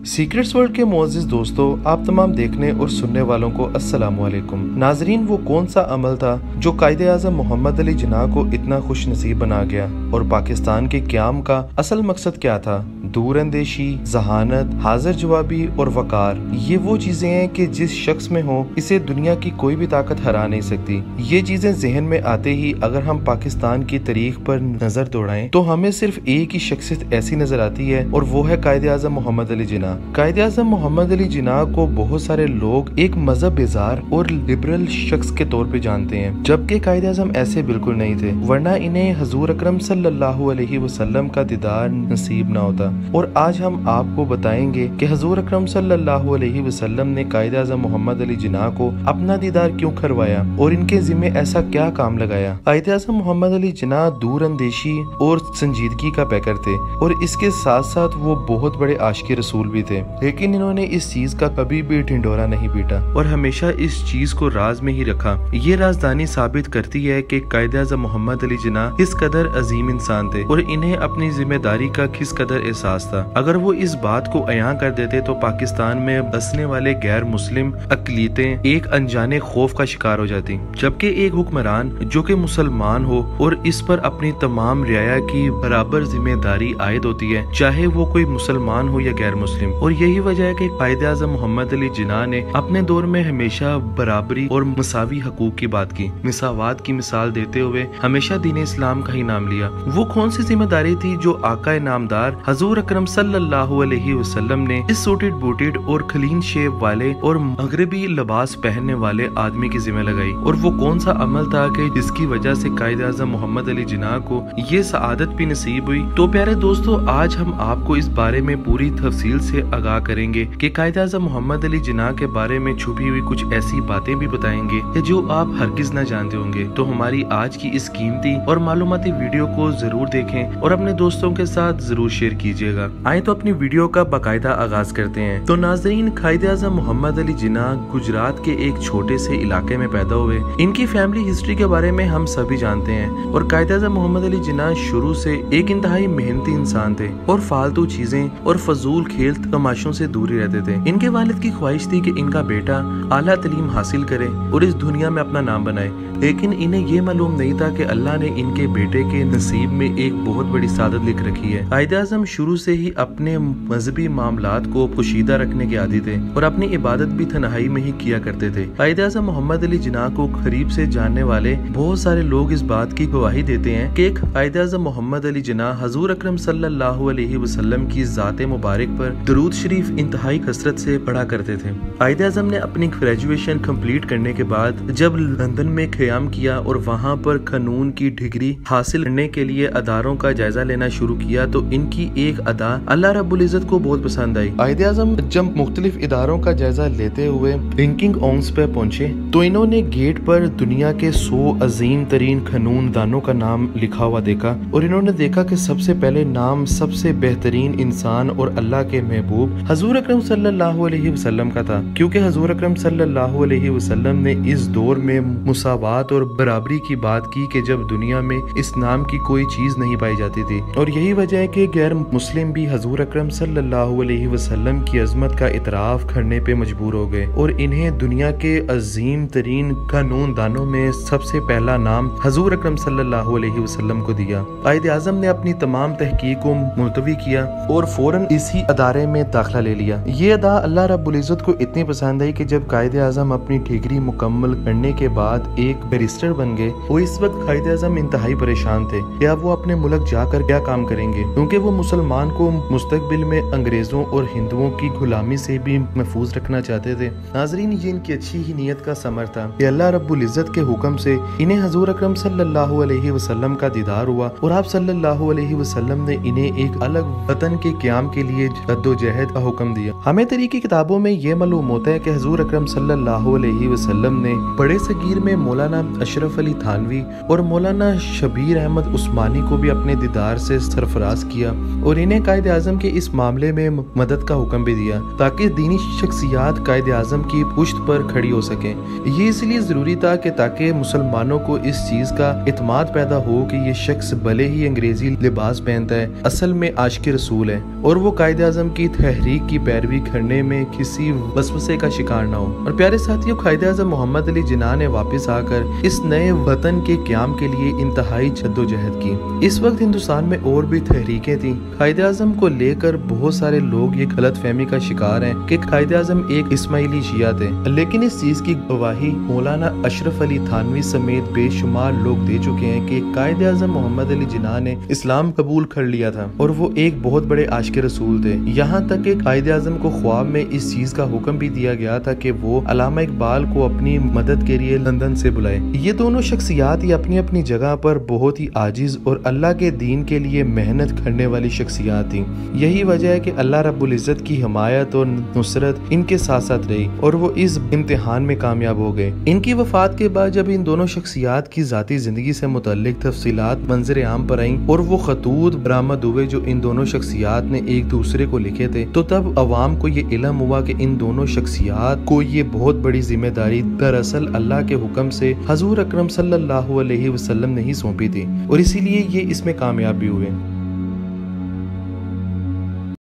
Secrets world के मोअज़्ज़िज़ दोस्तों, आप तमाम देखने और सुनने वालों को अस्सलाम वालेकुम। नाजरीन, वो कौन सा अमल था जो कायदे आज़म मोहम्मद अली जिन्ना को इतना खुश नसीब बना गया, और पाकिस्तान के क़याम का असल मकसद क्या था? दूर अंदेशी, जहानत, हाजिर जवाबी और वकार, ये वो चीजें हैं कि जिस शख्स में हो इसे दुनिया की कोई भी ताकत हरा नहीं सकती। ये चीजें जहन में आते ही अगर हम पाकिस्तान की तारीख पर नजर दौड़ाएं तो हमें सिर्फ एक ही शख्सियत ऐसी नजर आती है, और वो है कायदे आज़म मोहम्मद अली जिन्ना। कायदे आज़म मोहम्मद अली जिन्ना को बहुत सारे लोग एक मजहब बेजार और लिबरल शख्स के तौर पे जानते हैं, जबकि कायदे आज़म ऐसे बिल्कुल नहीं थे, वरना इन्हें हजूर अकरम सल्लल्लाहु अलैहि वसल्लम का दीदार नसीब न होता। और आज हम आपको बताएंगे कि हजूर अकरम सल्लल्लाहु अलैहि वसल्लम ने कायदे आज़म मोहम्मद अली जिन्ना को अपना दीदार क्यों करवाया और इनके जिम्मे ऐसा क्या काम लगाया। कायदे आज़म मोहम्मद अली जिन्ना दूर अंदेशी और संजीदगी का पैकर थे, और इसके साथ साथ वो बहुत बड़े आशिक रसूल भी थे, लेकिन इन्होंने इस चीज का कभी भी ढिंढोरा नहीं पीटा और हमेशा इस चीज को राज में ही रखा। ये राजधानी साबित करती है कि कायदे आज़म मोहम्मद अली जिन्ना किस कदर अजीम इंसान थे और इन्हें अपनी जिम्मेदारी का किस कदर एहसास था। अगर वो इस बात को अयां कर देते तो पाकिस्तान में बसने वाले गैर मुस्लिम अकलीतें एक अनजाने खौफ का शिकार हो जाती, जबकि एक हुक्मरान जो कि मुसलमान हो और इस पर अपनी तमाम रियाया की बराबर जिम्मेदारी आयद होती है, चाहे वो कोई मुसलमान हो या गैर मुस्लिम। और यही वजह है कि कायदे आज़म मोहम्मद अली जिन्ना ने अपने दौर में हमेशा बराबरी और मसावी हकूक की बात की, मिसावात की मिसाल देते हुए हमेशा दीन इस्लाम का ही नाम लिया। वो कौन सी जिम्मेदारी थी जो आका नामदार हजूर अकरम सल्लल्लाहु अलैहि वसल्लम ने इस सूटेड बूटेड और क्लीन शेव वाले और मगरबी लिबास पहनने वाले आदमी की जिम्मे लगाई, और वो कौन सा अमल था कि जिसकी वजह से कायदे आज़म मोहम्मद अली जिन्ना को ये सआदत भी नसीब हुई। तो प्यारे दोस्तों, आज हम आपको इस बारे में पूरी तफसील से आगाह करेंगे कि कायदे आज़म मोहम्मद अली जिन्ना के बारे में छुपी हुई कुछ ऐसी बातें भी बताएंगे कि जो आप हरगिज न जानते होंगे। तो हमारी आज की इस कीमती और मालूमाती वीडियो को जरूर देखें और अपने दोस्तों के साथ जरूर शेयर कीजिएगा। आए तो अपनी वीडियो का बाकायदा आगाज करते हैं। तो नाजरीन, कायदे आज़म मोहम्मद अली जिन्ना गुजरात के एक छोटे से इलाके में पैदा हुए। इनकी फैमिली हिस्ट्री के बारे में हम सभी जानते हैं, और कायदे आज़म मोहम्मद अली जिन्ना शुरू से एक इंतहाई मेहनती इंसान थे और फालतू चीजें और फजूल खेल तमाशों से दूर ही रहते थे। इनके वालिद की ख्वाहिश थी कि इनका बेटा आला तालीम हासिल करे और इस दुनिया में अपना नाम बनाए, लेकिन इन्हें ये मालूम नहीं था कि अल्लाह ने इनके बेटे के नसीब में एक बहुत बड़ी सादत लिख रखी है। कायदे आज़म शुरू से ही अपने मजहबी मामलात को पोशीदा रखने के आदी थे और अपनी इबादत भी तन्हाई में ही किया करते थे। कायदे आज़म मोहम्मद अली जिन्ना को करीब से जानने वाले बहुत सारे लोग इस बात की गवाही देते हैं कि कायदे आज़म मोहम्मद अली जिन्ना हजूर अकरम सल्लल्लाहु अलैहि वसल्लम की ज़ाते मुबारक पर दरूद शरीफ इंतहाई कसरत से पढ़ा करते थे। कायदे आज़म ने अपनी ग्रेजुएशन कंप्लीट करने के बाद जब लंदन में क़याम किया और वहाँ पर कानून की डिग्री हासिल करने के लिए अदारों का जायजा लेना शुरू किया, तो इनकी एक अदा अल्लाह रब्बुल इज़्ज़त को बहुत पसंद आई। कायदे आज़म जब मुख्तलिफ इदारों का जायजा लेते हुए लिंकिंग ऑन्स पे पहुंचे तो इन्होंने गेट पर दुनिया के 100 अजीम तरीन कानून दानों का नाम लिखा हुआ देखा, और इन्होंने देखा कि सबसे पहले नाम सबसे बेहतरीन इंसान और अल्लाह के महबूब हजूर अकरम सल्लल्लाहु अलैहि वसल्लम का था, क्योंकि हजूर अकरम सल्लल्लाहु अलैहि वसल्लम ने इस दौर में मुसावात और बराबरी की बात की कि जब दुनिया में इस नाम की कोई चीज नहीं पाई जाती थी, और यही वजह है कि गैर मुस्लिम भी हजूर अकरम सल्लल्लाहु अलैहि वसल्लम की अजमत का इतराफ करने पे मजबूर हो गए और इन्हें दुनिया के अजीम तरीन कानून दानों में सबसे पहला नाम हजूर अकरम सल्लल्लाहु अलैहि वसल्लम को दिया। कायदे आज़म ने अपनी तमाम तहकीक को मुलतवी किया और फौरन इसी अदारे में दाखिला ले लिया। ये अदा अल्लाह रब्बुल इज़्ज़त को इतनी पसंद आई कि जब कायदे आज़म अपनी डिग्री मुकम्मल करने के बाद एक बैरिस्टर बन गए, वो इस वक्त कायदे आज़म इंतहाई परेशान थे क्या वो अपने मुल्क जाकर क्या काम करेंगे, क्योंकि वो मुसलमान को मुस्तकबिल में अंग्रेजों और हिंदुओं की गुलामी से भी महफूज रखना चाहते थे। नाजरीन, ये इनकी अच्छी ही नीयत का समर था कि अल्लाह रब्बुल इज़्ज़त के हुक्म से इन्हें हजूर अकरम सल्लल्लाहु अलैहि वसल्लम का दीदार हुआ और आप सल्लल्लाहु अलैहि वसल्लम ने इन्हें एक अलग वतन के क़याम के लिए जद्दोजहद का हुक्म दिया। हमें तरीकी किताबों में ये मालूम होता है कि हजूर अकरम सल्लल्लाहु अलैहि वसल्लम ने बड़े सगीर में मौलाना अशरफ अली थानवी और मौलाना शबीर अहमद उस्मानी को भी अपने दीदार से सरफराज किया, और इन्हें कायदे आज़म के इस मामले में मदद का हुक्म भी दिया ताकि दीनी शख्सियात कायदे आज़म की पुश्त पर खड़ी हो सके। ये इसलिए जरूरी था कि ताकि मुसलमानों को इस चीज का इत्माद पैदा हो कि ये शख्स भले ही अंग्रेजी लिबास पहनता है, असल में आशिक रसूल है और वो कायदे आज़म की की तहरीक की पैरवी करने में किसी वसवसे का शिकार न हो। और प्यारे साथियों, कायदे-आज़म मोहम्मद अली जिन्ना ने वापस आकर इस नए वतन के क़याम के लिए इंतहाई जद्दोजहद की। इस वक्त हिंदुस्तान में और भी तहरीकें थी। कायदे-आज़म को लेकर बहुत सारे लोग ये गलत फहमी का शिकार हैं कि कायदे-आज़म एक इस्माइली शिया थे, लेकिन इस चीज की गवाही मौलाना अशरफ अली थानवी समेत बेशुमार लोग दे चुके हैं कि कायदे-आज़म मोहम्मद अली जिन्ना ने इस्लाम कबूल कर लिया था और वो एक बहुत बड़े आशिक रसूल थे। यहाँ तक कि कायदे-आज़म को ख्वाब में इस चीज का हुक्म भी दिया गया था कि वो अल्लामा इकबाल को अपनी मदद के लिए लंदन से बुलाए। ये दोनों शख्सियात ही अपनी अपनी जगह पर बहुत ही आजिज और अल्लाह के दीन के लिए मेहनत करने वाली शख्सियात थी। यही वजह है कि अल्लाह रब्बुल इज्जत की हिमायत और नुसरत इनके साथ साथ रही और वो इस इम्तिहान में कामयाब हो गए। इनकी वफात के बाद जब इन दोनों शख्सियात की जाती जिंदगी से मुतल्लिक तफसीलात मंजर आम पर आईं और वो खतूत बरामद हुए जो इन दोनों शख्सियात ने एक दूसरे को लिखे थे, तो तब अवाम को ये इल्म हुआ कि इन दोनों शख्सियात को ये बहुत बड़ी जिम्मेदारी दरअसल अल्लाह के हुक्म से हजूर अकरम सल्लल्लाहु अलैहि वसल्लम ने ही सौंपी थी और इसीलिए ये इसमें कामयाब भी हुए।